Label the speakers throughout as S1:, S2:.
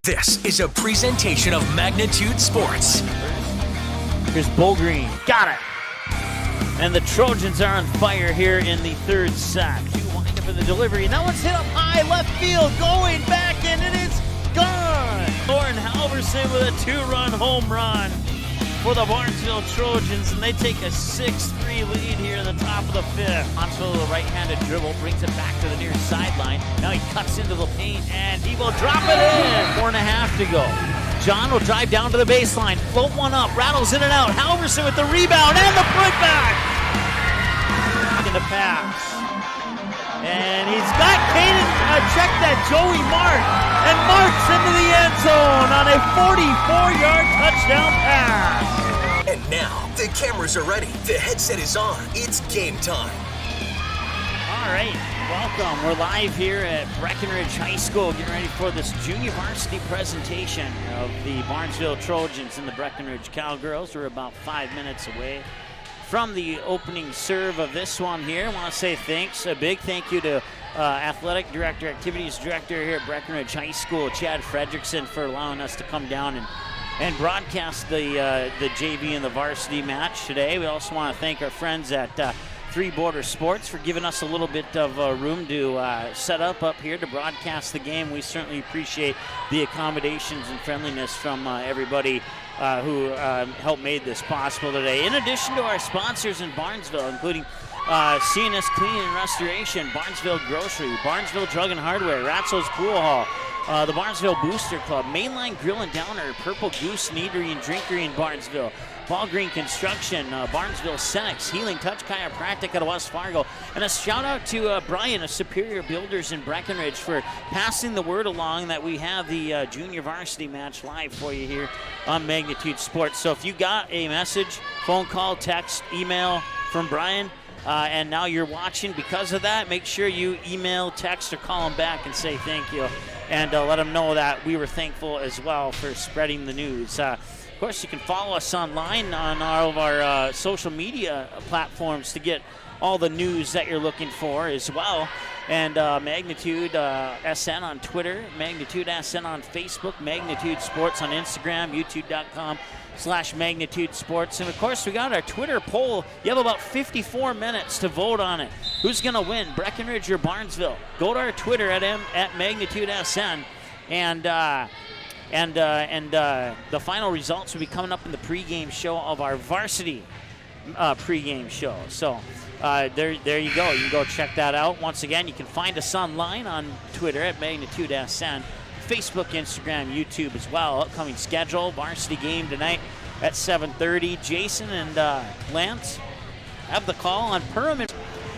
S1: This is a presentation of Magnitude Sports.
S2: Here's Green. Got it. And the Trojans are on fire here in the third set. Two wind up in the delivery. And that one's hit up high left field. Going back and it is gone. Lauren Halverson with a two-run home run for the Barnesville Trojans. And they take a 6-3 lead here in the top of the fifth. Barnesville with a right-handed dribble. Brings it back to the near sideline. Now he cuts into the paint and he will drop it in. 4.5 to go. John will drive down to the baseline, float one up, rattles in and out. Halverson with the rebound and the putback. In the pass. And he's got Caden check that Joey Mark. And Mark's into the end zone on a 44-yard touchdown pass.
S1: And now, the cameras are ready. The headset is on. It's game time.
S2: All right, welcome. We're live here at Breckenridge High School, getting ready for this junior varsity presentation of the Barnesville Trojans and the Breckenridge Cowgirls. We're about 5 minutes away from the opening serve of this one here. I want to say thanks, a big thank you to Athletic Director, Activities Director here at Breckenridge High School, Chad Fredrickson, for allowing us to come down and broadcast the JV and the varsity match today. We also want to thank our friends at Three Border Sports for giving us a little bit of room to set up here to broadcast the game. We certainly appreciate the accommodations and friendliness from everybody who helped made this possible today. In addition to our sponsors in Barnesville, including CNS Cleaning and Restoration, Barnesville Grocery, Barnesville Drug and Hardware, Ratzo's Pool Hall, the Barnesville Booster Club, Mainline Grill and Downer, Purple Goose Eatery and Drinkery in Barnesville, Ball Green Construction, Barnesville Senex, Healing Touch Chiropractic out of West Fargo, and a shout out to Brian of Superior Builders in Breckenridge for passing the word along that we have the junior varsity match live for you here on Magnitude Sports. So if you got a message, phone call, text, email from Brian, and now you're watching because of that, make sure you email, text, or call him back and say thank you, and let him know that we were thankful as well for spreading the news. Of course, you can follow us online on all of our social media platforms to get all the news that you're looking for as well. And Magnitude SN on Twitter, Magnitude SN on Facebook, Magnitude Sports on Instagram, youtube.com/Magnitude Sports. And of course, we got our Twitter poll. You have about 54 minutes to vote on it. Who's going to win, Breckenridge or Barnesville? Go to our Twitter at Magnitude SN, and the final results will be coming up in the pregame show of our varsity pregame show. So there you go. You can go check that out. Once again, you can find us online on Twitter at Magnitude SN, Facebook, Instagram, YouTube as well. Upcoming schedule, varsity game tonight at 7:30. Jason and Lance have the call on Perham.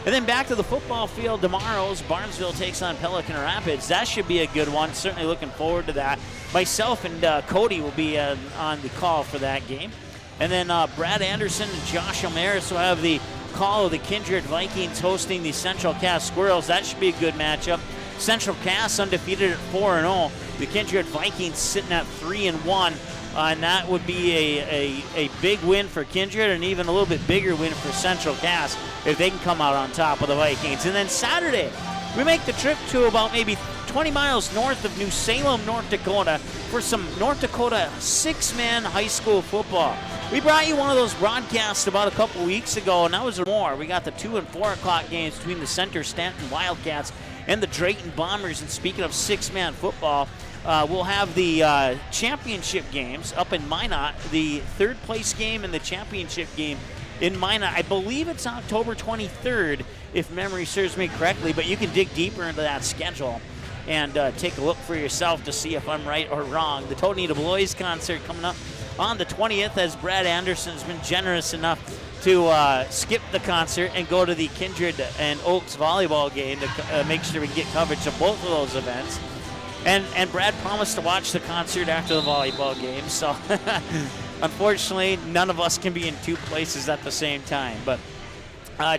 S2: And then back to the football field tomorrow's Barnesville takes on Pelican Rapids. That should be a good one. Certainly looking forward to that. Myself and Cody will be on the call for that game. And then Brad Anderson and Josh Omaris will have the call of the Kindred Vikings hosting the Central Cass Squirrels. That should be a good matchup. Central Cass undefeated at 4-0. The Kindred Vikings sitting at 3-1. And that would be a big win for Kindred, and even a little bit bigger win for Central Cass if they can come out on top of the Vikings. And then Saturday, we make the trip to about maybe 20 miles north of New Salem, North Dakota, for some North Dakota six-man high school football. We brought you one of those broadcasts about a couple weeks ago, and that was more. We got the 2 and 4 o'clock games between the Center Stanton Wildcats and the Drayton Bombers. And speaking of six-man football, we'll have the championship games up in Minot, the third place game and the championship game in Minot. I believe it's October 23rd, if memory serves me correctly, but you can dig deeper into that schedule and take a look for yourself to see if I'm right or wrong. The Tony DeBlois concert coming up on the 20th, as Brad Anderson has been generous enough to skip the concert and go to the Kindred and Oaks volleyball game to make sure we get coverage of both of those events. And Brad promised to watch the concert after the volleyball game, so unfortunately, none of us can be in two places at the same time. But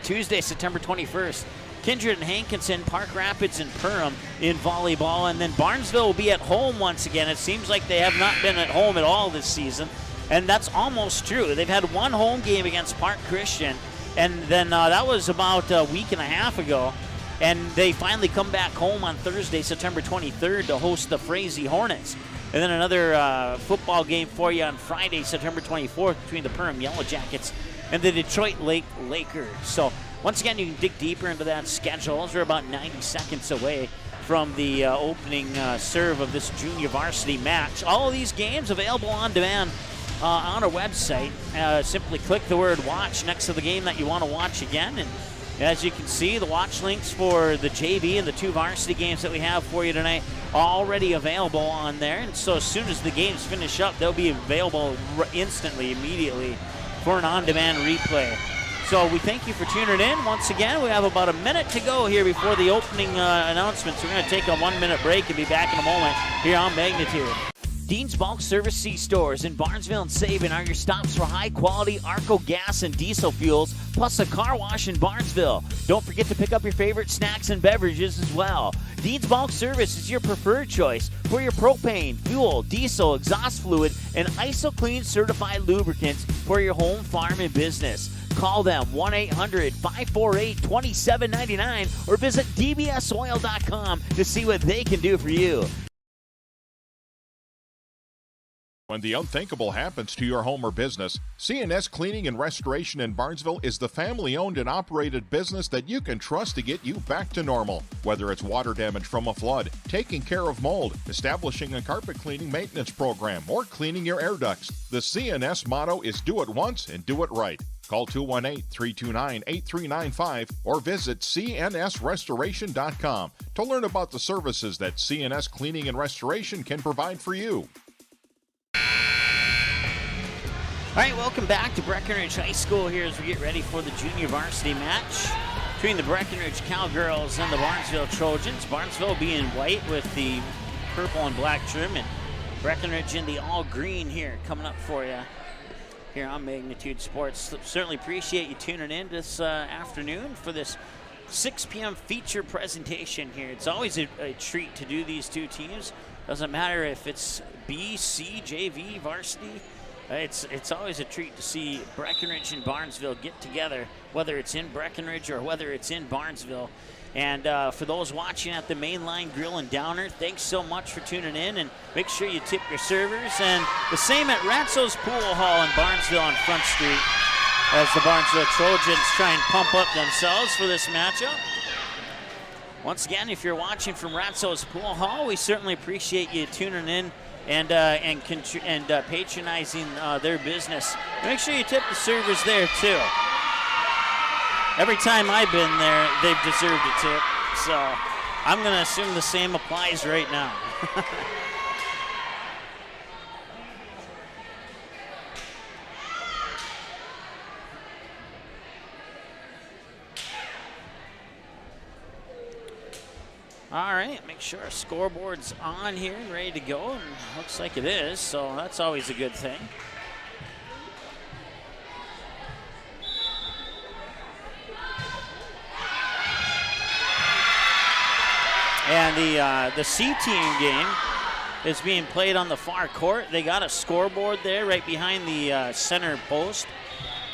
S2: Tuesday, September 21st, Kindred and Hankinson, Park Rapids and Perham in volleyball, and then Barnesville will be at home once again. It seems like they have not been at home at all this season, and that's almost true. They've had one home game against Park Christian, and then that was about a week and a half ago. And they finally come back home on Thursday, September 23rd, to host the Frazee Hornets. And then another football game for you on Friday, September 24th, between the Perham Yellow Jackets and the Detroit Lake Lakers. So once again, you can dig deeper into that schedule. We're about 90 seconds away from the opening serve of this junior varsity match. All of these games available on demand on our website. Simply click the word watch next to the game that you want to watch again. And as you can see, the watch links for the JV and the 2 varsity games that we have for you tonight are already available on there. And so as soon as the games finish up, they'll be available instantly, immediately, for an on-demand replay. So we thank you for tuning in. Once again, we have about a minute to go here before the opening announcements. We're going to take a 1-minute break and be back in a moment here on Magnitude. Dean's Bulk Service C-Stores in Barnesville and Sabin are your stops for high-quality Arco gas and diesel fuels, plus a car wash in Barnesville. Don't forget to pick up your favorite snacks and beverages as well. Dean's Bulk Service is your preferred choice for your propane, fuel, diesel, exhaust fluid, and ISO-Clean certified lubricants for your home, farm, and business. Call them 1-800-548-2799 or visit dbsoil.com to see what they can do for you.
S3: When the unthinkable happens to your home or business, C&S Cleaning and Restoration in Barnesville is the family-owned and operated business that you can trust to get you back to normal. Whether it's water damage from a flood, taking care of mold, establishing a carpet cleaning maintenance program, or cleaning your air ducts, the C&S motto is do it once and do it right. Call 218-329-8395 or visit cnsrestoration.com to learn about the services that C&S Cleaning and Restoration can provide for you.
S2: All right, welcome back to Breckenridge High School here as we get ready for the junior varsity match between the Breckenridge Cowgirls and the Barnesville Trojans. Barnesville being white with the purple and black trim, and Breckenridge in the all green here coming up for you here on Magnitude Sports. Certainly appreciate you tuning in this afternoon for this 6 p.m. feature presentation here. It's always a treat to do these two teams. Doesn't matter if it's B, C, JV, varsity. It's always a treat to see Breckenridge and Barnesville get together, whether it's in Breckenridge or whether it's in Barnesville. And for those watching at the Mainline Grill and Downer, thanks so much for tuning in, and make sure you tip your servers. And the same at Ratzo's Pool Hall in Barnesville on Front Street as the Barnesville Trojans try and pump up themselves for this matchup. Once again, if you're watching from Ratzo's Pool Hall, we certainly appreciate you tuning in and patronizing their business. Make sure you tip the servers there too. Every time I've been there, they've deserved a tip. So I'm going to assume the same applies right now. All right, make sure our scoreboard's on here and ready to go, and looks like it is, so that's always a good thing. And the C team game is being played on the far court. They got a scoreboard there right behind the center post.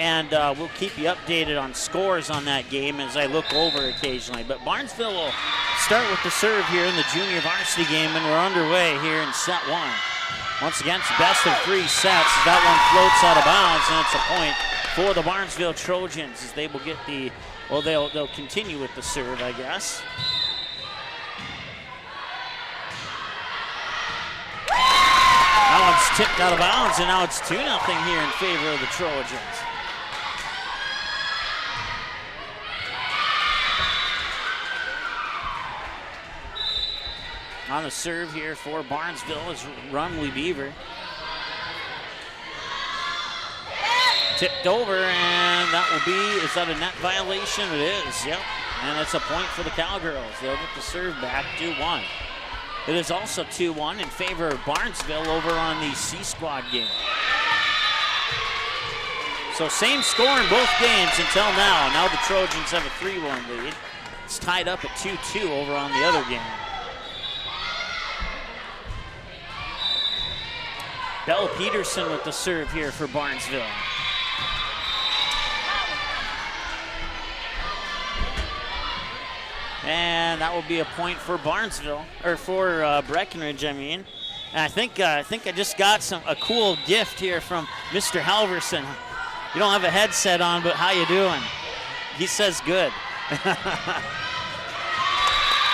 S2: And we'll keep you updated on scores on that game as I look over occasionally. But Barnesville will start with the serve here in the junior varsity game, and we're underway here in set one. Once again, it's best of 3 sets. That one floats out of bounds, and it's a point for the Barnesville Trojans as they will get the, well, they'll continue with the serve, I guess. That one's tipped out of bounds, and now it's 2-0 here in favor of the Trojans. On the serve here for Barnesville is Rumley Beaver. Tipped over, and that will be, is that a net violation? It is, yep. And it's a point for the Cowgirls. They'll get the serve back, 2-1. It is also 2-1 in favor of Barnesville over on the C Squad game. So same score in both games until now. Now the Trojans have a 3-1 lead. It's tied up at 2-2 over on the other game. Belle Peterson with the serve here for Barnesville. And that will be a point for Barnesville, or for Breckenridge, I mean. And I think I just got a cool gift here from Mr. Halverson. You don't have a headset on, but how you doing? He says good.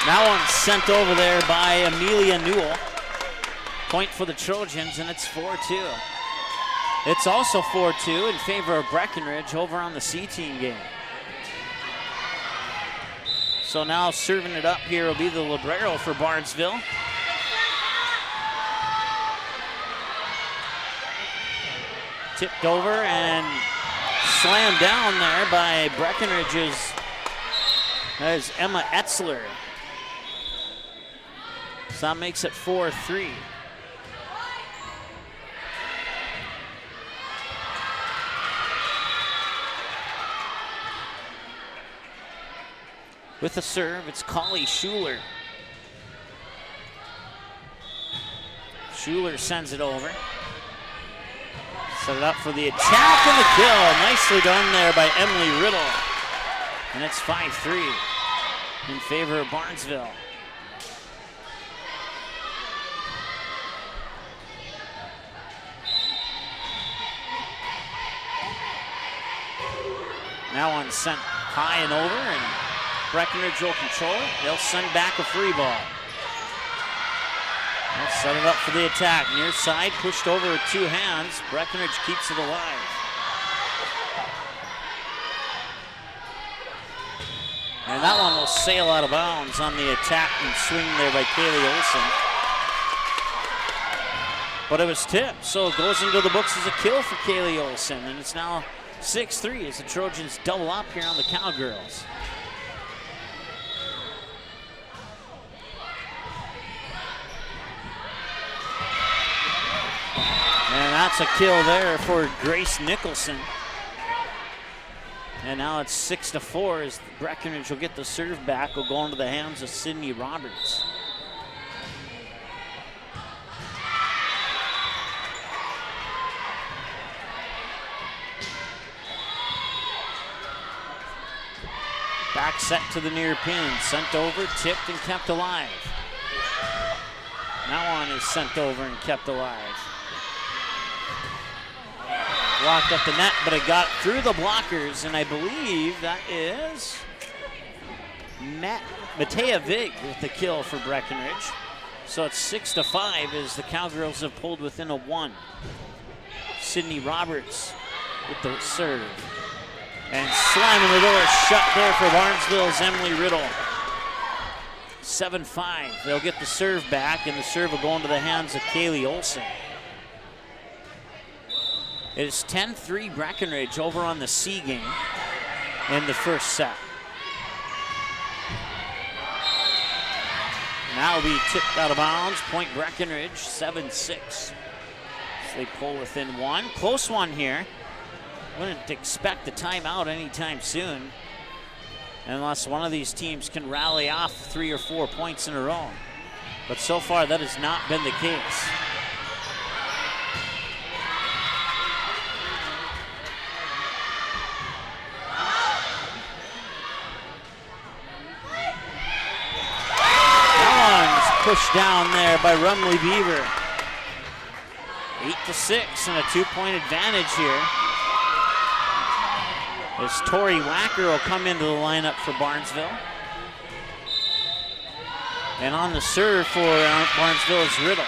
S2: That one's sent over there by Amelia Newell. Point for the Trojans, and it's 4-2. It's also 4-2 in favor of Breckenridge over on the C-team game. So now serving it up here will be the libero for Barnesville. Tipped over and slammed down there by Breckenridge's. That is Emma Etzler. So that makes it 4-3. With the serve, it's Collie Schuler. Schuler sends it over. Set it up for the attack and the kill. Nicely done there by Emily Riddle. And it's 5-3 in favor of Barnesville. Now one sent high and over, and Breckenridge will control it. They'll send back a free ball. They'll set it up for the attack. Near side, pushed over with two hands. Breckenridge keeps it alive. And that one will sail out of bounds on the attack and swing there by Kaylee Olson. But it was tipped, so it goes into the books as a kill for Kaylee Olson. And it's now 6-3 as the Trojans double up here on the Cowgirls. And that's a kill there for Grace Nicholson. And now it's 6-4 as Breckenridge will get the serve back. Will go into the hands of Sydney Roberts. Back set to the near pin. Sent over, tipped, and kept alive. That one is sent over and kept alive. Blocked up the net, but it got through the blockers, and I believe that is Matea Vig with the kill for Breckenridge. So it's 6-5 as the Cowgirls have pulled within a one. Sydney Roberts with the serve. And slamming the door shut there for Barnesville's Emily Riddle. 7-5. They'll get the serve back, and the serve will go into the hands of Kaylee Olson. It is 10-3 Breckenridge over on the C game in the first set. Now will be tipped out of bounds. Point Breckenridge, 7-6. So they pull within one. Close one here. Wouldn't expect a timeout anytime soon unless one of these teams can rally off 3 or 4 points in a row. But so far that has not been the case. Pushed down there by Rumley Beaver. 8-6 and a 2-point advantage here. As Tori Wacker will come into the lineup for Barnesville. And on the serve for Barnesville is Riddle.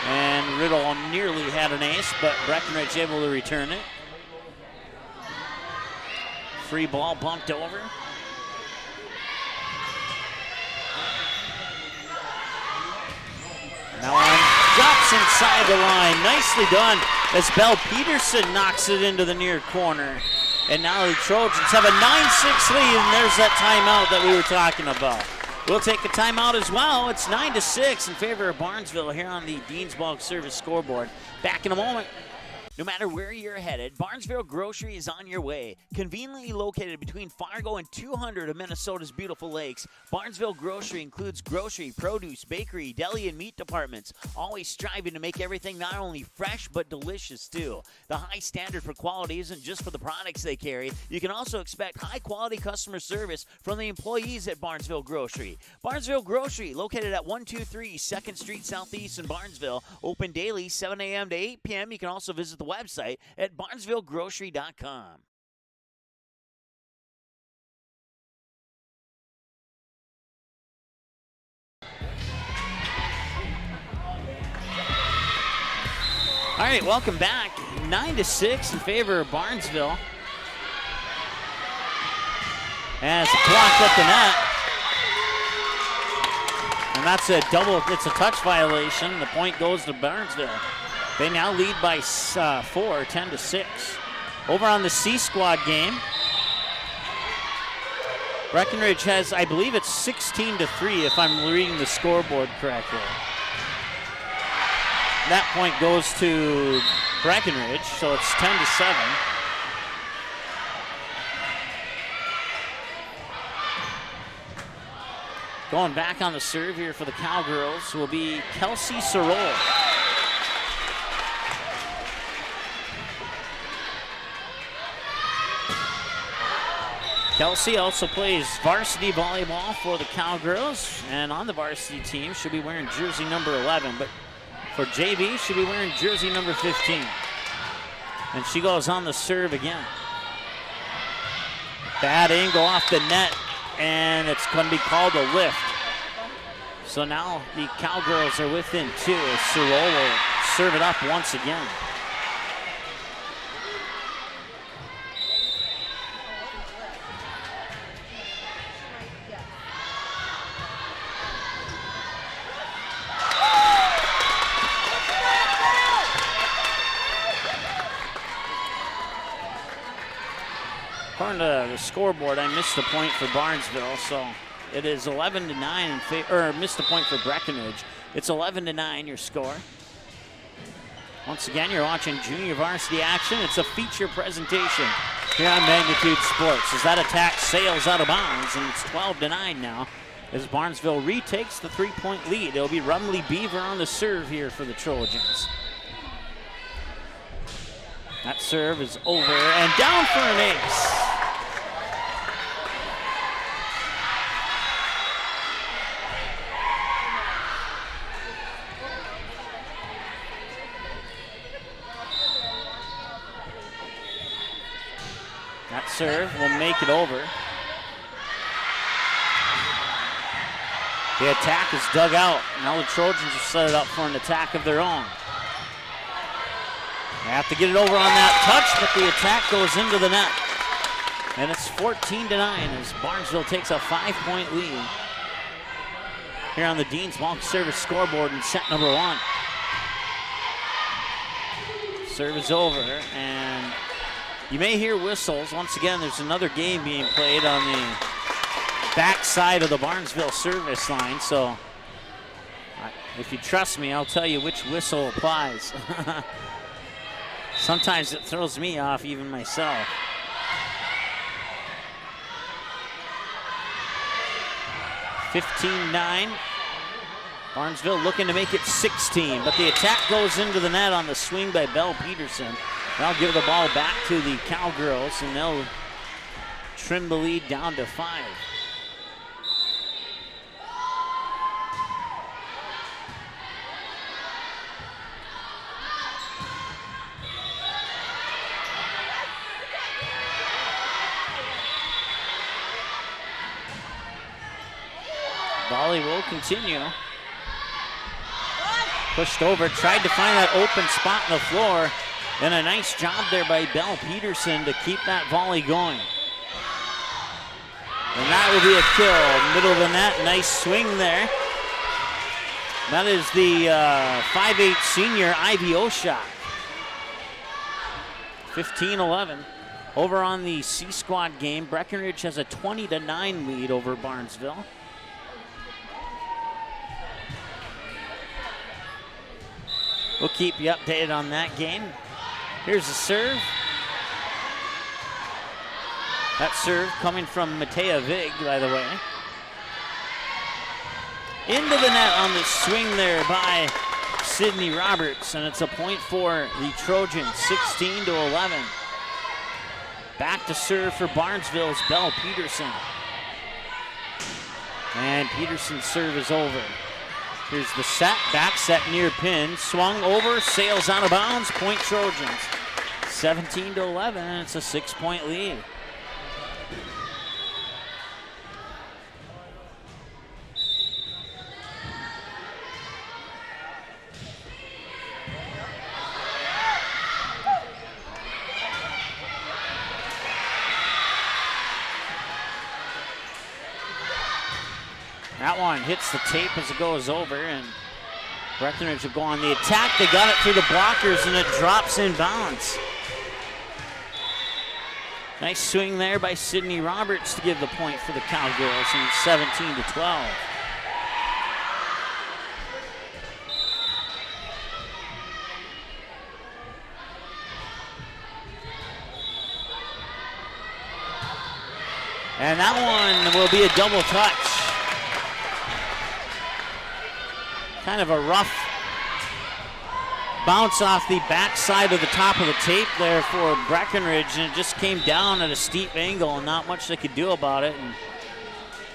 S2: And Riddle nearly had an ace, but Breckenridge able to return it. Free ball bumped over. Now on, drops inside the line. Nicely done as Belle Peterson knocks it into the near corner. And now the Trojans have a 9-6 lead, and there's that timeout that we were talking about. We'll take a timeout as well. It's 9-6 in favor of Barnesville here on the Deansbog Service scoreboard. Back in a moment. No matter where you're headed, Barnesville Grocery is on your way. Conveniently located between Fargo and 200 of Minnesota's beautiful lakes, Barnesville Grocery includes grocery, produce, bakery, deli, and meat departments, always striving to make everything not only fresh but delicious too. The high standard for quality isn't just for the products they carry. You can also expect high-quality customer service from the employees at Barnesville Grocery. Barnesville Grocery, located at 123 2nd Street Southeast in Barnesville, open daily 7 a.m. to 8 p.m. You can also visit the website at barnesvillegrocery.com. All right, welcome back. 9-6 in favor of Barnesville. And it's blocked at the net. And that's a double, it's a touch violation. The point goes to Barnesville. They now lead by 4, 10-6. Over on the C squad game, Breckenridge has, I believe it's 16-3 if I'm reading the scoreboard correctly. That point goes to Breckenridge, so it's 10-7. Going back on the serve here for the Cowgirls will be Kelsey Sorol. Kelsey also plays varsity volleyball for the Cowgirls, and on the varsity team should be wearing jersey number 11, but for JV should be wearing jersey number 15. And she goes on the serve again. Bad angle off the net, and it's going to be called a lift. So now the Cowgirls are within 2 as Sorol will serve it up once again. According to the scoreboard, I missed a point for Barnesville, so it is 11-9 in favor, or missed a point for Breckenridge. It's 11-9 your score. Once again, you're watching junior varsity action. It's a feature presentation here on Magnitude Sports as that attack sails out of bounds, and it's 12-9 now as Barnesville retakes the 3-point lead. It'll be Rumley Beaver on the serve here for the Trojans. That serve is over and down for an ace. That serve will make it over. The attack is dug out. Now the Trojans will set it up for an attack of their own. They have to get it over on that touch, but the attack goes into the net. And it's 14-9 as Barnesville takes a 5-point lead here on the Dean's multi-service scoreboard in set number 1. Serve is over, and you may hear whistles. Once again, there's another game being played on the back side of the Barnesville service line, so if you trust me, I'll tell you which whistle applies. Sometimes it throws me off, even myself. (15-9). Barnesville looking to make it 16, but the attack goes into the net on the swing by Belle Peterson. They'll give the ball back to the Cowgirls, and they'll trim the lead down to 5. Volley will continue. Pushed over, tried to find that open spot in the floor, and a nice job there by Belle Peterson to keep that volley going. And that will be a kill. Middle of the net, nice swing there. That is the 5'8" senior Ivy Oshak. 15-11. Over on the C squad game, Breckenridge has a 20-9 lead over Barnesville. We'll keep you updated on that game. Here's the serve. That serve coming from Matea Vig, by the way. Into the net on the swing there by Sydney Roberts, and it's a point for the Trojans, 16-11. Back to serve for Barnesville's Belle Peterson. And Peterson's serve is over. Here's the set, back set near pin, swung over, sails out of bounds, point Trojans. 17-11, and it's a 6-point lead. That one hits the tape as it goes over, and Breckenridge will go on the attack. They got it through the blockers, and it drops in bounds. Nice swing there by Sydney Roberts to give the point for the Cowgirls, and 17-12. And that one will be a double touch. Kind of a rough bounce off the backside of the top of the tape there for Breckenridge, and it just came down at a steep angle and not much they could do about it, and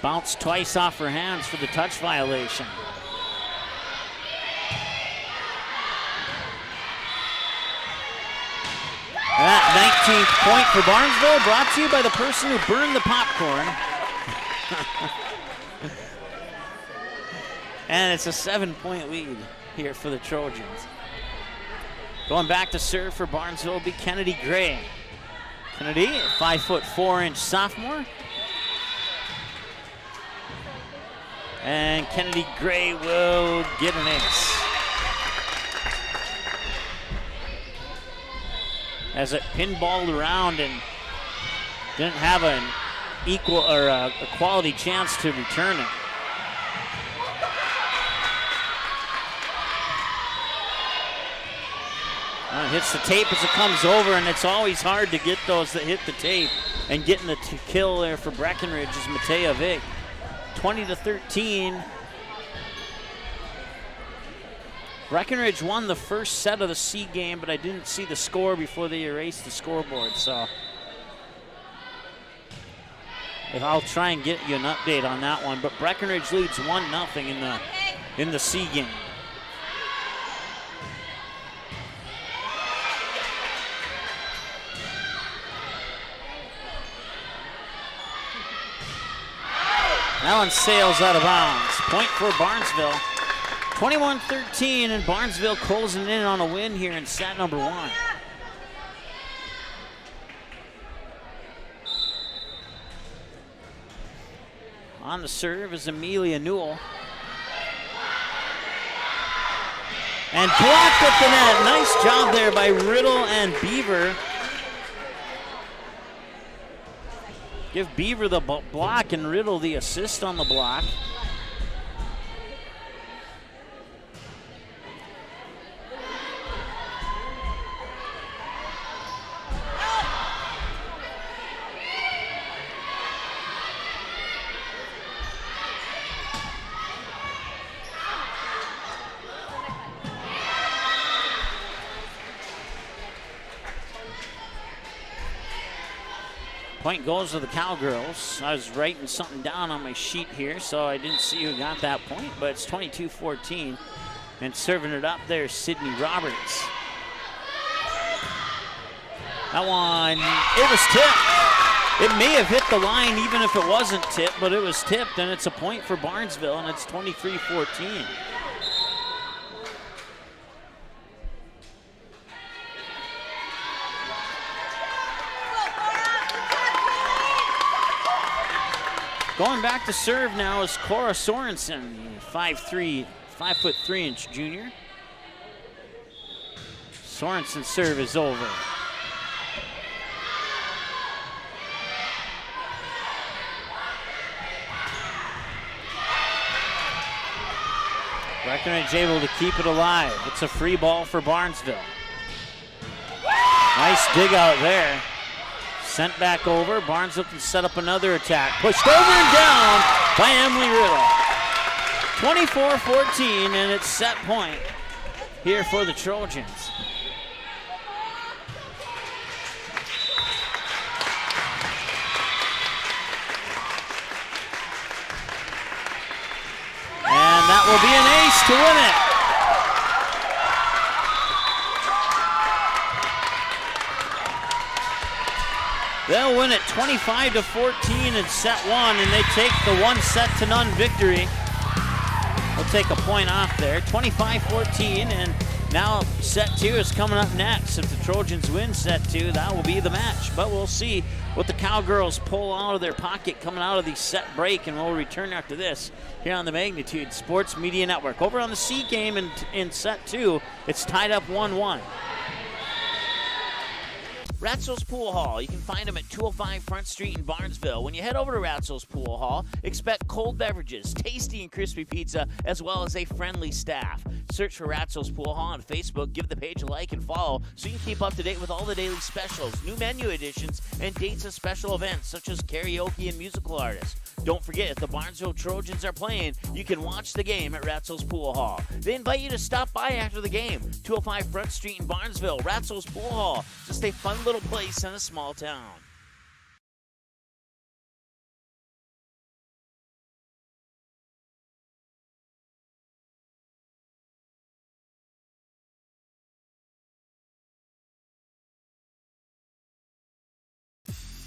S2: bounced twice off her hands for the touch violation. And that 19th point for Barnesville brought to you by the person who burned the popcorn. And it's a 7-point lead here for the Trojans. Going back to serve for Barnesville will be Kennedy Gray. Kennedy, a 5'4" sophomore. And Kennedy Gray will get an ace. As it pinballed around and didn't have an equal or a quality chance to return it. Hits the tape as it comes over, and it's always hard to get those that hit the tape. And getting the kill there for Breckenridge is Matea Vig. 20-13. Breckenridge won the first set of the C game, but I didn't see the score before they erased the scoreboard, so I'll try and get you an update on that one. But Breckenridge leads 1-0 in the C game. That one sails out of bounds. Point for Barnesville. 21-13, and Barnesville closing in on a win here in set number 1. On the serve is Amelia Newell. And blocked at the net. Nice job there by Riddle and Beaver. Give Beaver the block and Riddle the assist on the block. Point goes to the Cowgirls. I was writing something down on my sheet here, so I didn't see who got that point, but it's 22-14. And serving it up there, Sydney Roberts. That one, it was tipped. It may have hit the line even if it wasn't tipped, but it was tipped, and it's a point for Barnesville, and it's 23-14. Going back to serve now is Cora Sorensen, 5'3" junior. Sorensen's serve is over. Breckenridge able to keep it alive. It's a free ball for Barnesville. Nice dig out there. Sent back over. Barnesville can set up another attack. Pushed over and down by Emily Riddle. 24-14, and it's set point here for the Trojans. And that will be an ace to win it. They'll win it 25-14 in set one, and they take the 1-0 victory. They'll take a point off there, 25-14, and now set two is coming up next. If the Trojans win set two, that will be the match. But we'll see what the Cowgirls pull out of their pocket coming out of the set break, and we'll return after this here on the Magnitude Sports Media Network. Over on the C game in set two, it's tied up 1-1. Ratzel's Pool Hall. You can find them at 205 Front Street in Barnesville. When you head over to Ratzel's Pool Hall, expect cold beverages, tasty and crispy pizza, as well as a friendly staff. Search for Ratzel's Pool Hall on Facebook. Give the page a like and follow so you can keep up to date with all the daily specials, new menu additions, and dates of special events such as karaoke and musical artists. Don't forget, if the Barnesville Trojans are playing, you can watch the game at Ratzel's Pool Hall. They invite you to stop by after the game. 205 Front Street in Barnesville, Ratzel's Pool Hall. Just a fun little place in a small town.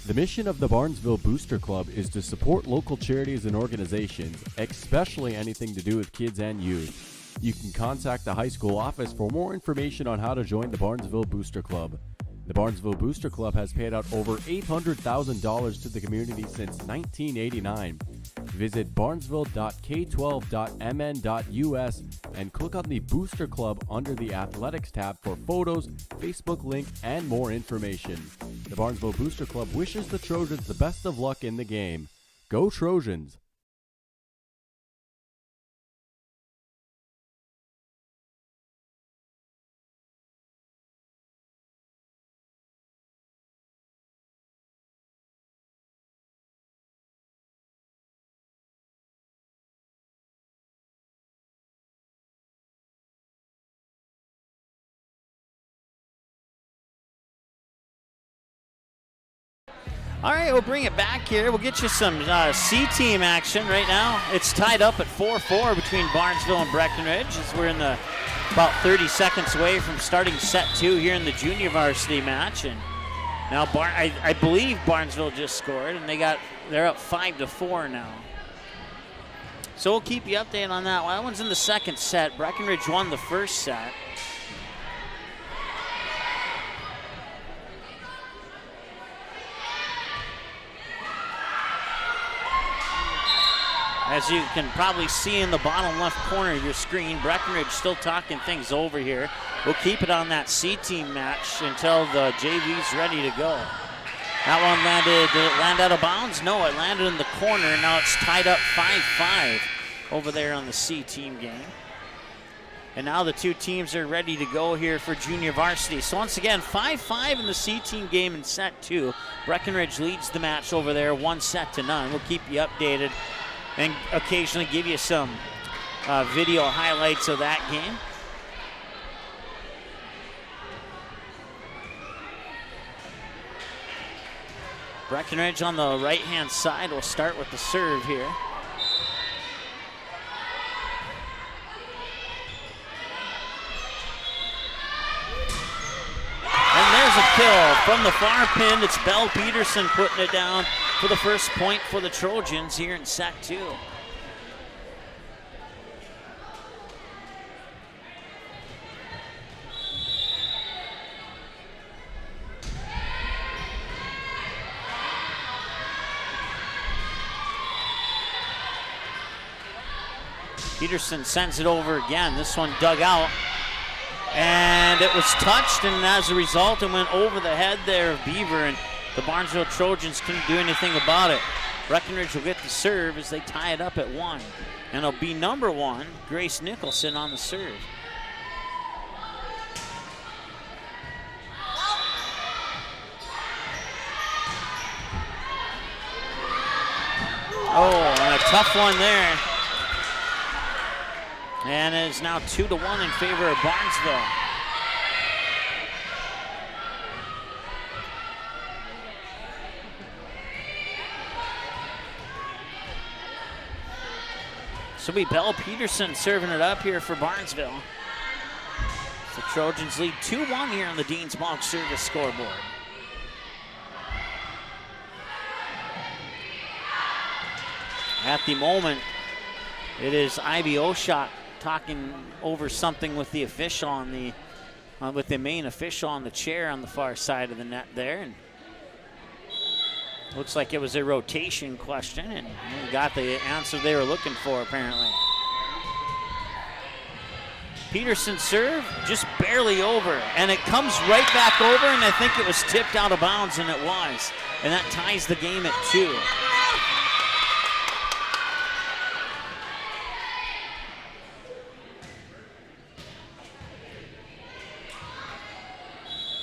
S4: The mission of the Barnesville Booster Club is to support local charities and organizations, especially anything to do with kids and youth. You can contact the high school office for more information on how to join the Barnesville Booster Club. The Barnesville Booster Club has paid out over $800,000 to the community since 1989. Visit barnesville.k12.mn.us and click on the Booster Club under the Athletics tab for photos, Facebook link, and more information. The Barnesville Booster Club wishes the Trojans the best of luck in the game. Go Trojans!
S2: All right, we'll bring it back here. We'll get you some C-team action right now. It's tied up at 4-4 between Barnesville and Breckenridge as we're in the about 30 seconds away from starting set two here in the junior varsity match. And now I believe Barnesville just scored, and they're up 5-4 now. So we'll keep you updated on that. Well, that one's in the second set. Breckenridge won the first set. As you can probably see in the bottom left corner of your screen, Breckenridge still talking things over here. We'll keep it on that C-team match until the JV's ready to go. That one landed, did it land out of bounds? No, it landed in the corner. Now it's tied up 5-5 over there on the C-team game. And now the two teams are ready to go here for junior varsity. So once again, 5-5 in the C-team game in set two. Breckenridge leads the match over there, 1-0. We'll keep you updated and occasionally give you some video highlights of that game. Breckenridge on the right-hand side will start with the serve here. And there's a kill from the far pin. It's Belle Peterson putting it down for the first point for the Trojans here in set two. Peterson sends it over again. This one dug out. And it was touched, and as a result, it went over the head there of Beaver, and the Barnesville Trojans couldn't do anything about it. Breckenridge will get the serve as they tie it up at 1. And it'll be number 1, Grace Nicholson on the serve. Oh, and a tough one there. And it is now 2-1 in favor of Barnesville. So be Belle Peterson serving it up here for Barnesville. The Trojans lead 2-1 here on the Dean's Bog service scoreboard. At the moment, it is Ivy Oshak talking over something with the official on the with the main official on the chair on the far side of the net there, and looks like it was a rotation question, and we got the answer they were looking for apparently. Peterson serve just barely over, and it comes right back over, and I think it was tipped out of bounds, and it was, and that ties the game at 2.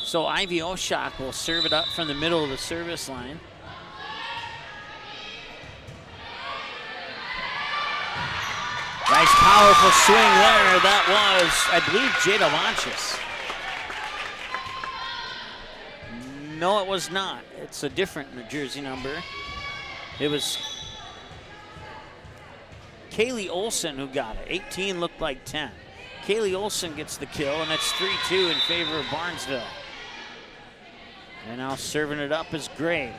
S2: So Ivy Oshak will serve it up from the middle of the service line. Nice powerful swing there. That was, I believe, Jada Lanchis. No, it was not. It's a different jersey number. It was Kaylee Olson who got it. 18 looked like 10. Kaylee Olson gets the kill, and it's 3-2 in favor of Barnesville. And now serving it up is Gray.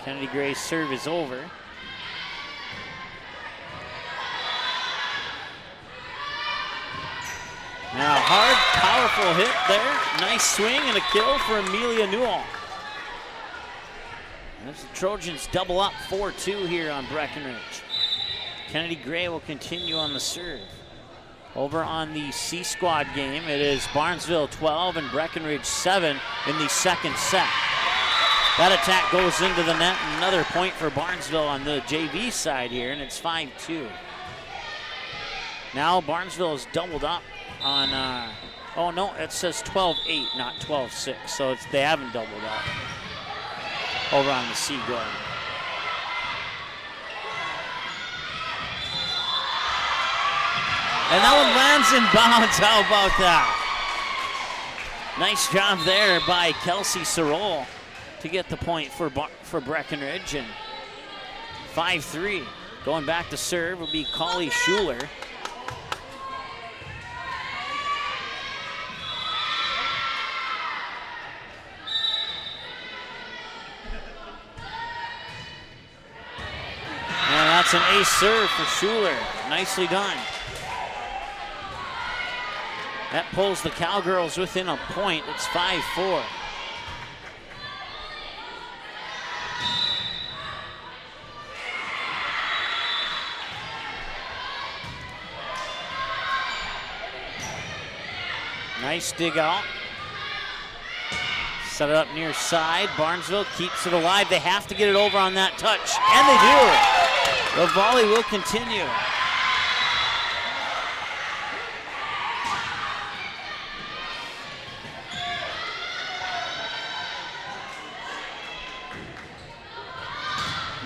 S2: Kennedy Gray's serve is over. Now hard, powerful hit there. Nice swing and a kill for Amelia Newell. As the Trojans double up 4-2 here on Breckenridge. Kennedy Gray will continue on the serve. Over on the C squad game, it is Barnesville 12 and Breckenridge 7 in the second set. That attack goes into the net. Another point for Barnesville on the JV side here, and it's 5-2. Now Barnesville is doubled up on, oh no, it says 12-8, not 12-6. So they haven't doubled up over on the C guard. And that one lands in bounds. How about that? Nice job there by Kelsey Sorol to get the point for Breckenridge. And 5-3. Going back to serve will be Collie Schuler. And that's an ace serve for Schuler. Nicely done. That pulls the Cowgirls within a point. It's 5-4. Nice dig out. Set it up near side. Barnesville keeps it alive. They have to get it over on that touch, and they do. The volley will continue.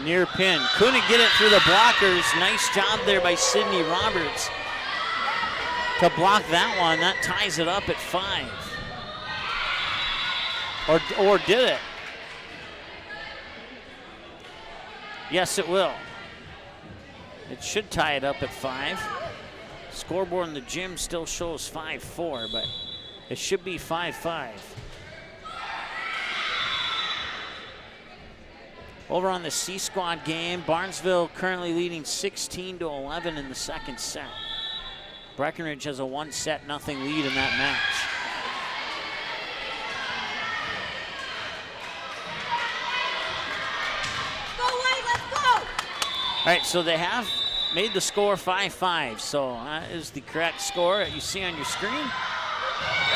S2: Near pin. Couldn't get it through the blockers. Nice job there by Sydney Roberts to block that one. That ties it up at 5. Or did it? Yes, it will. It should tie it up at 5. Scoreboard in the gym still shows 5-4, but it should be 5-5. Over on the C squad game, Barnesville currently leading 16-11 in the second set. Breckenridge has a 1-0 lead in that match. All right, so they have made the score 5-5, so that is the correct score that you see on your screen.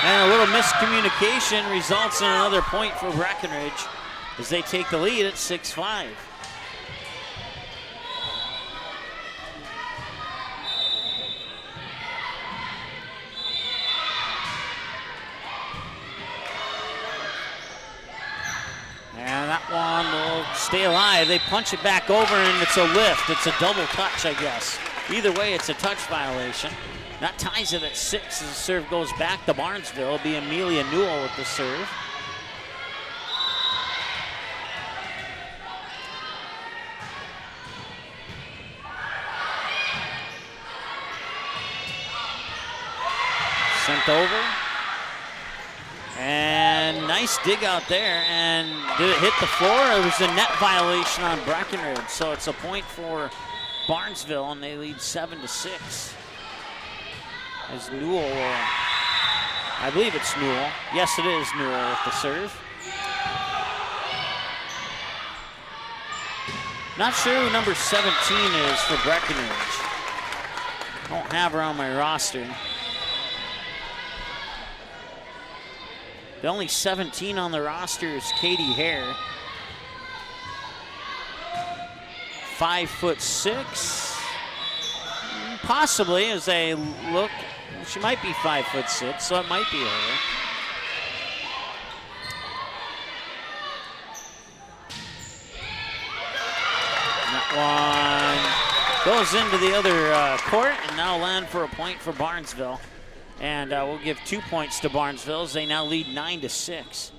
S2: And a little miscommunication results in another point for Breckenridge as they take the lead at 6-5. And that one will stay alive. They punch it back over, and it's a lift. It's a double touch, I guess. Either way, it's a touch violation. That ties it at 6 as the serve goes back to Barnesville. It'll be Amelia Newell with the serve. Sent over. And nice dig out there. And did it hit the floor? It was a net violation on Breckenridge. So it's a point for Barnesville, and they lead 7-6. As Newell, I believe it's Newell. Yes, it is Newell with the serve. Not sure who number 17 is for Breckenridge. Don't have her on my roster. The only 17 on the roster is Katie Hare. 5'6". Possibly, as I look, she might be 5'6", so it might be her. That one goes into the other court, and now land for a point for Barnesville. And we'll give 2 points to Barnesville as they now lead 9-6.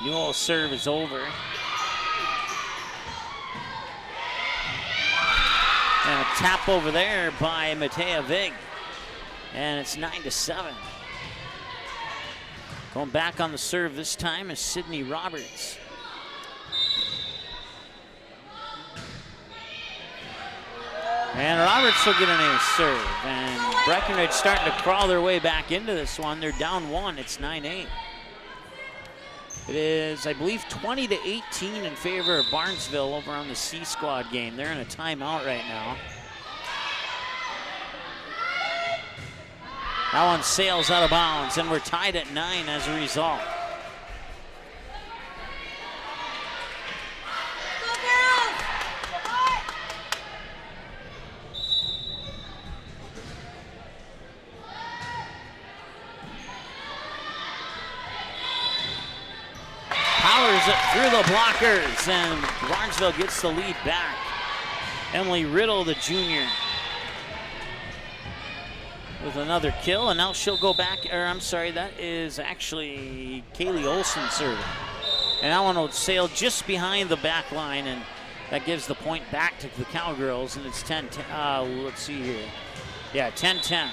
S2: Newell's serve is over. And a tap over there by Matea Vig. And it's 9-7. Going back on the serve this time is Sydney Roberts. And Roberts will get an ace serve. And Breckenridge starting to crawl their way back into this one. They're down 1. It's 9-8. It is, I believe, 20-18 in favor of Barnesville over on the C Squad game. They're in a timeout right now. That one sails out of bounds, and we're tied at 9 as a result. Powers it through the blockers, and Barnesville gets the lead back. Emily Riddle, the junior, with another kill, and now she'll go back, or I'm sorry, that is actually Kaylee Olson serving. And that one will sail just behind the back line, and that gives the point back to the Cowgirls, and it's 10-10, let's see here. Yeah, 10-10.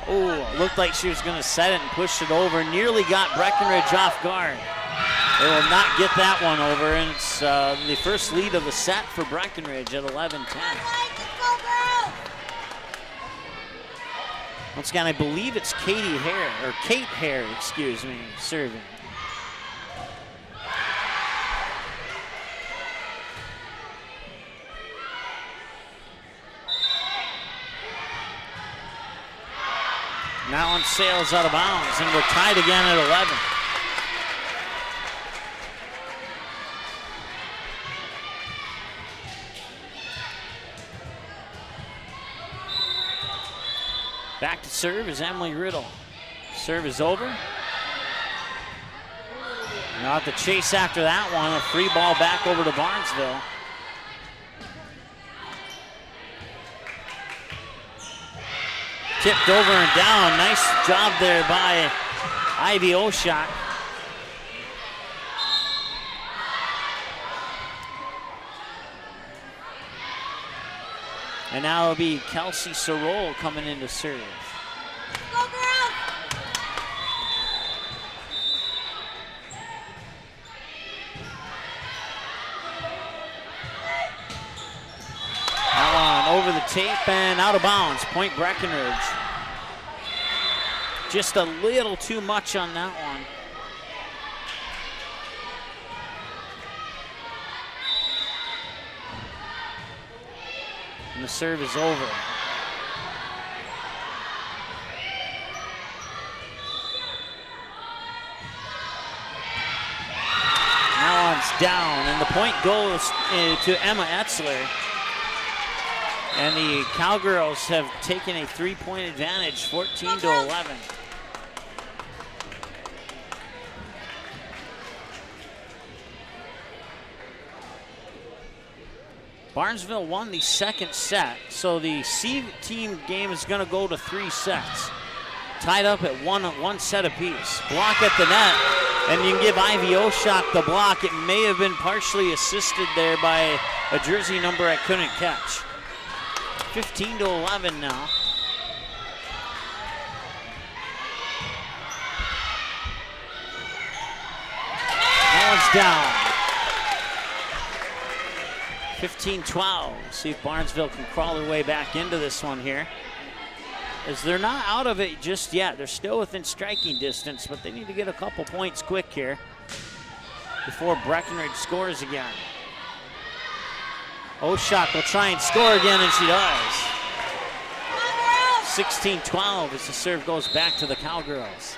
S2: Oh, looked like she was going to set it and push it over. Nearly got Breckenridge off guard. They will not get that one over, and it's the first lead of the set for Breckenridge at 11-10. Once again, I believe it's Katie Hare, or Kate Hare, excuse me, serving. That one sails out of bounds, and we're tied again at 11. Back to serve is Emily Riddle. Serve is over. Now at the chase after that one, a free ball back over to Barnesville. Tipped over and down. Nice job there by Ivy Oshak. And now it'll be Kelsey Sorol coming in to serve.
S5: Go girls!
S2: That one over the tape and out of bounds. Point Breckenridge. Just a little too much on that one. And the serve is over. down, and the point goes to Emma Etzler. And the Cowgirls have taken a 3-point advantage, 14-11. Barnesville won the second set, so the C team game is going to go to 3 sets. Tied up at one set apiece. Block at the net, and you can give Ivy Oshak the block. It may have been partially assisted there by a jersey number I couldn't catch. 15-11 now. That one's down. 15-12. See if Barnesville can crawl their way back into this one here. As they're not out of it just yet. They're still within striking distance, but they need to get a couple points quick here before Breckenridge scores again. Oshak will try and score again, and she does. 16-12 as the serve goes back to the Cowgirls.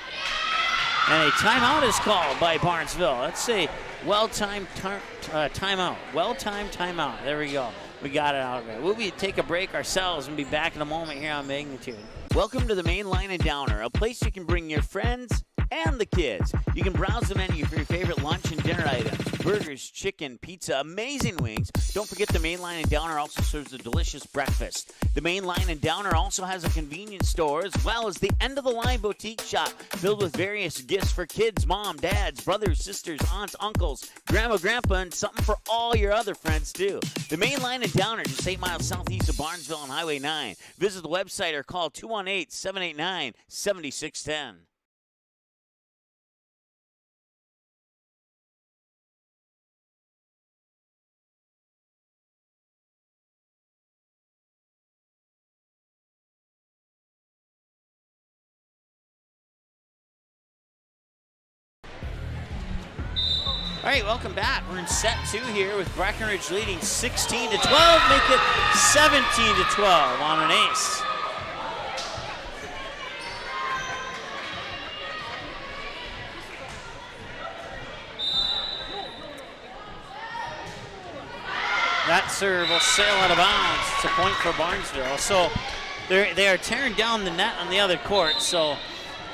S2: And a timeout is called by Barnesville. That's a well-timed timeout. Well-timed timeout. There we go. We got it out of it. We'll take a break ourselves and be back in a moment here on Magnitude. Welcome to the Main Line and Downer, a place you can bring your friends and the kids. You can browse the menu for your favorite lunch and dinner items. Burgers, chicken, pizza, amazing wings. Don't forget the Main Line and Downer also serves a delicious breakfast. The Main Line and Downer also has a convenience store as well as the end-of-the-line boutique shop filled with various gifts for kids, mom, dads, brothers, sisters, aunts, uncles, grandma, grandpa, and something for all your other friends too. The Main Line and Downer, just 8 miles southeast of Barnesville on Highway 9. Visit the website or call 218-789-7610. All right, welcome back. We're in set 2 here with Breckenridge leading 16-12, make it 17-12 on an ace. That serve will sail out of bounds. It's a point for Barnesville. So they are tearing down the net on the other court. So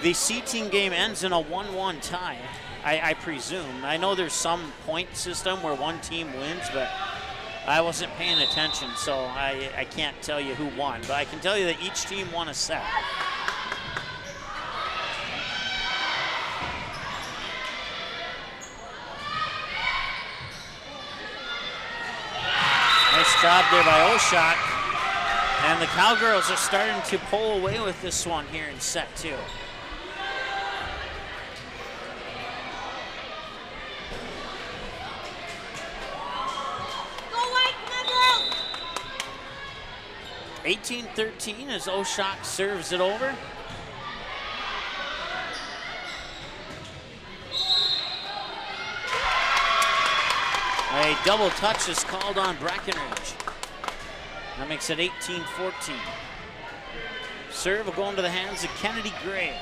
S2: the C team game ends in a 1-1 tie. I presume. I know there's some point system where one team wins, but I wasn't paying attention, so I can't tell you who won. But I can tell you that each team won a set. Nice job there by Oshak. And the Cowgirls are starting to pull away with this one here in set 2. 18-13 as Oshak serves it over. A double touch is called on Breckenridge. That makes it 18-14. Serve will go into the hands of Kennedy Gray.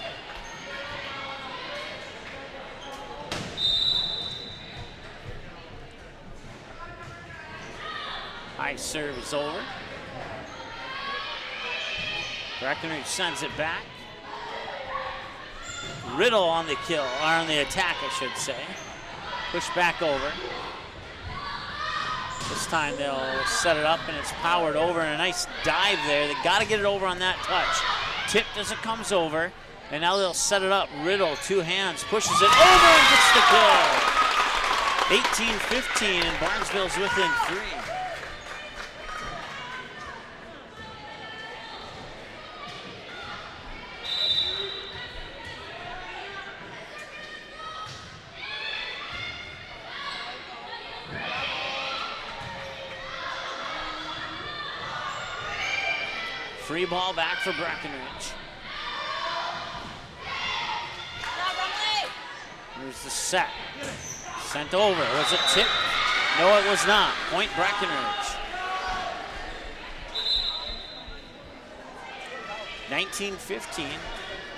S2: High serve is over. Breckenridge sends it back. Riddle on the kill, or on the attack, I should say. Push back over. This time they'll set it up and it's powered over, and a nice dive there. They got to get it over on that touch. Tipped as it comes over, and now they'll set it up. Riddle, 2 hands, pushes it over and gets the kill. 18-15, and Barnesville's within 3. Free ball back for Breckenridge. Here's the set. Sent over. Was it tipped? No, it was not. Point Breckenridge. 19-15.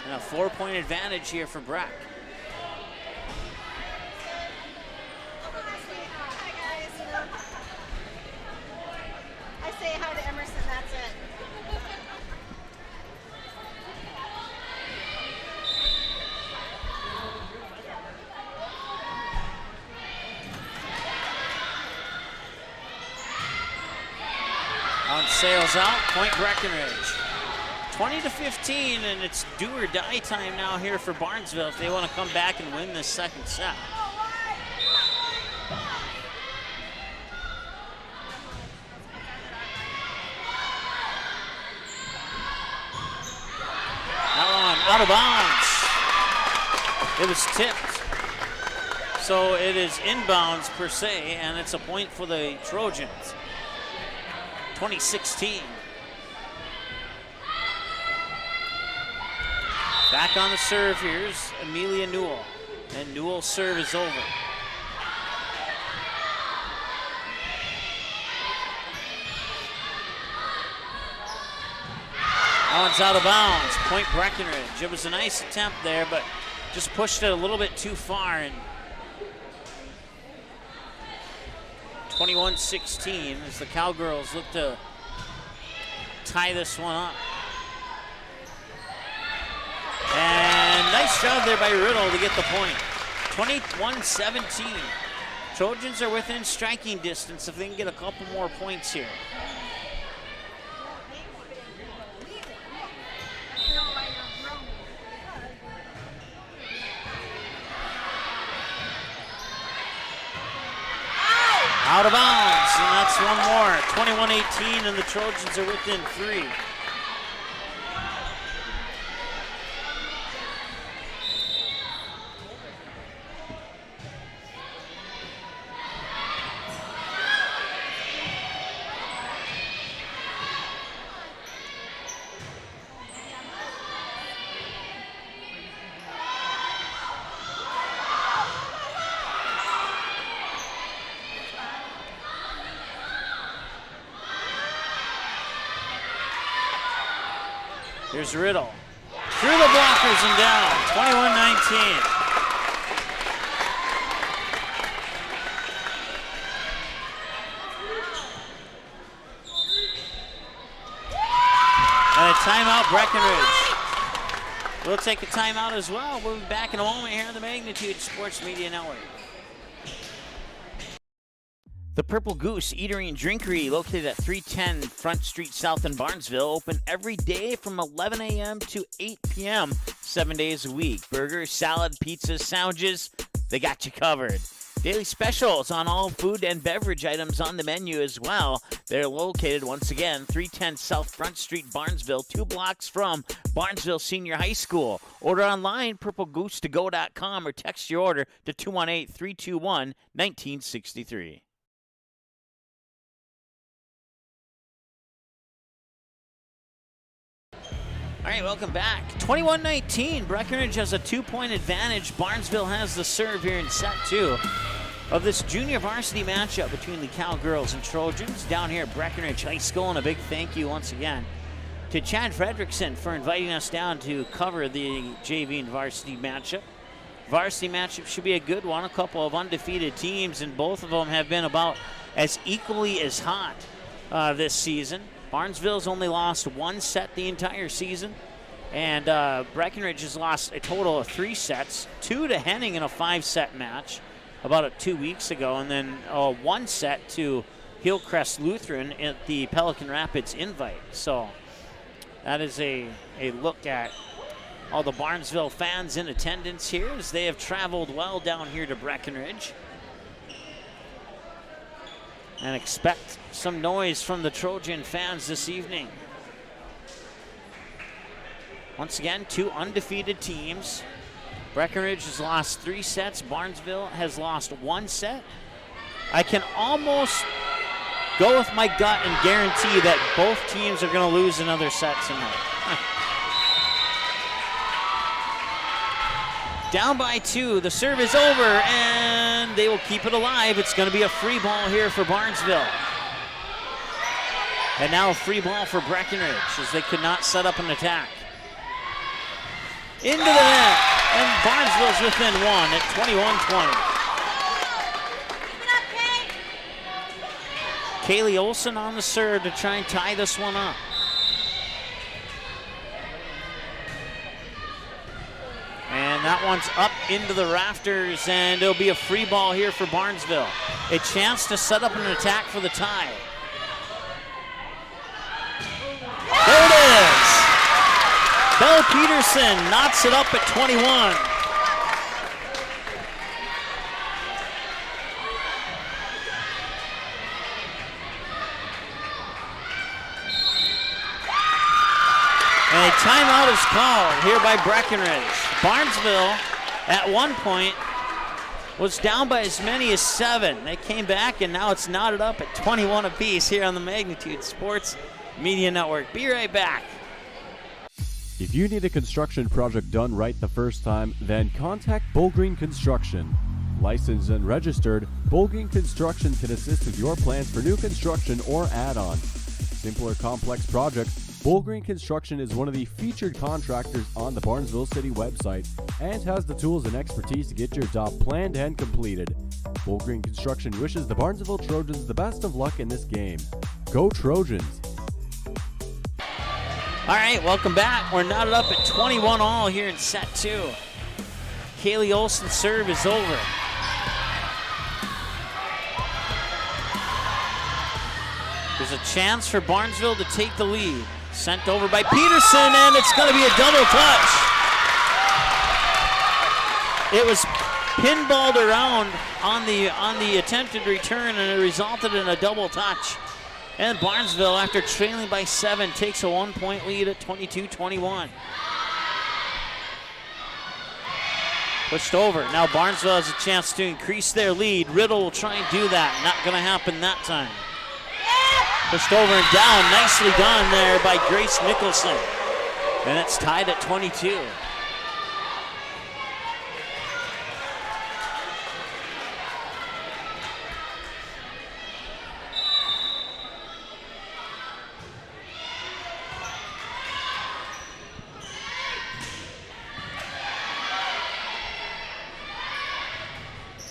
S2: And a 4-point advantage here for Breck. one sails out, point Breckenridge. 20-15, and it's do or die time now here for Barnesville if they want to come back and win this second set. That one out of bounds. It was tipped. So it is inbounds per se, and it's a point for the Trojans. 20-16. Back on the serve, here's Amelia Newell. And Newell's serve is over. That one's out of bounds, point Breckenridge. It was a nice attempt there, but just pushed it a little bit too far. And 21-16 as the Cowgirls look to tie this one up. And nice job there by Riddle to get the point. 21-17. Trojans are within striking distance if they can get a couple more points here. Out of bounds, and that's one more. 21-18, and the Trojans are within 3. Here's Riddle. Through the blockers and down. 21-19. And a timeout, Breckenridge. We'll take a timeout as well. We'll be back in a moment here on the Magnitude Sports Media Network. The Purple Goose Eatery and Drinkery, located at 310 Front Street South in Barnesville, open every day from 11 a.m. to 8 p.m., 7 days a week. Burgers, salad, pizzas, sandwiches, they got you covered. Daily specials on all food and beverage items on the menu as well. They're located, once again, 310 South Front Street, Barnesville, 2 blocks from Barnesville Senior High School. Order online, purplegoose2go.com, or text your order to 218-321-1963. All right, welcome back. 21-19, Breckenridge has a 2-point advantage. Barnesville has the serve here in set 2 of this junior varsity matchup between the Cowgirls and Trojans down here at Breckenridge High School. And a big thank you once again to Chad Fredrickson for inviting us down to cover the JV and varsity matchup. Varsity matchup should be a good one. A couple of undefeated teams, and both of them have been about as equally as hot this season. Barnesville's only lost 1 set the entire season, and Breckenridge has lost a total of 3 sets, 2 to Henning in a 5-set match about 2 weeks ago, and then 1 set to Hillcrest Lutheran at the Pelican Rapids Invite. So that is a look at all the Barnesville fans in attendance here as they have traveled well down here to Breckenridge. And expect some noise from the Trojan fans this evening. Once again, 2 undefeated teams. Breckenridge has lost 3 sets. Barnesville has lost 1 set. I can almost go with my gut and guarantee that both teams are going to lose another set tonight. Down by 2, the serve is over, and they will keep it alive. It's going to be a free ball here for Barnesville. And now a free ball for Breckenridge as they could not set up an attack. Into the net, and Barnesville's within 1 at 21-20. Kaylee Olson on the serve to try and tie this one up. And that one's up into the rafters, and it'll be a free ball here for Barnesville. A chance to set up an attack for the tie. Belle Peterson knots it up at 21. And a timeout is called here by Breckenridge. Barnesville, at one point, was down by as many as 7. They came back, and now it's knotted up at 21 apiece here on the Magnitude Sports Media Network. Be right back.
S4: If you need a construction project done right the first time, then contact Bullgreen Construction. Licensed and registered, Bullgreen Construction can assist with your plans for new construction or add-on. Simple or complex projects, Bullgreen Construction is one of the featured contractors on the Barnesville City website and has the tools and expertise to get your job planned and completed. Bullgreen Construction wishes the Barnesville Trojans the best of luck in this game. Go Trojans!
S2: All right, welcome back. We're knotted up at 21 all here in set 2. Kaylee Olsen's serve is over. There's a chance for Barnesville to take the lead. Sent over by Peterson, and it's going to be a double touch. It was pinballed around on the attempted return, and it resulted in a double touch. And Barnesville, after trailing by 7, takes a 1-point lead at 22-21. Pushed over. Now Barnesville has a chance to increase their lead. Riddle will try and do that. Not going to happen that time. Pushed over and down. Nicely done there by Grace Nicholson. And it's tied at 22.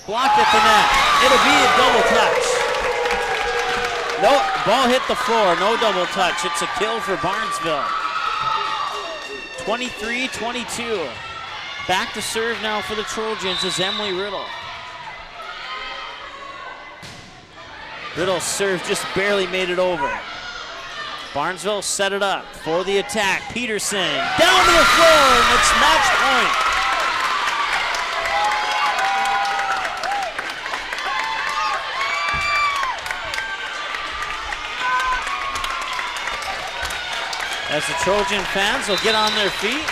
S2: Blocked at the net. It'll be a double touch. No, ball hit the floor. No double touch. It's a kill for Barnesville. 23-22. Back to serve now for the Trojans is Emily Riddle. Riddle's serve just barely made it over. Barnesville set it up for the attack. Peterson down to the floor, and it's match point. As the Trojan fans will get on their feet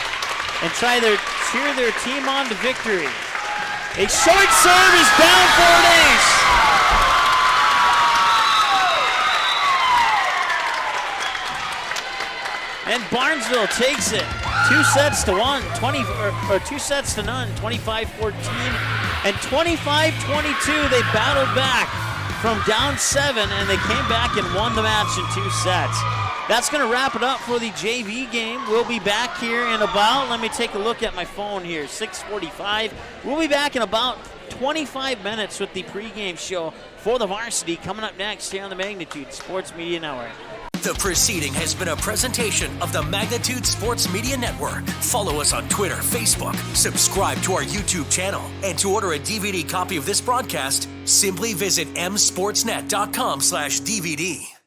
S2: and try to cheer their team on to victory. A short serve is down for an ace. And Barnesville takes it 2 sets to 1, 2 sets to none, 25-14 and 25-22. They battled back from down 7, and they came back and won the match in 2 sets. That's going to wrap it up for the JV game. We'll be back here in about, let me take a look at my phone here, 6:45. We'll be back in about 25 minutes with the pregame show for the Varsity coming up next here on the Magnitude Sports Media Network.
S1: The proceeding has been a presentation of the Magnitude Sports Media Network. Follow us on Twitter, Facebook, subscribe to our YouTube channel, and to order a DVD copy of this broadcast, simply visit msportsnet.com/DVD.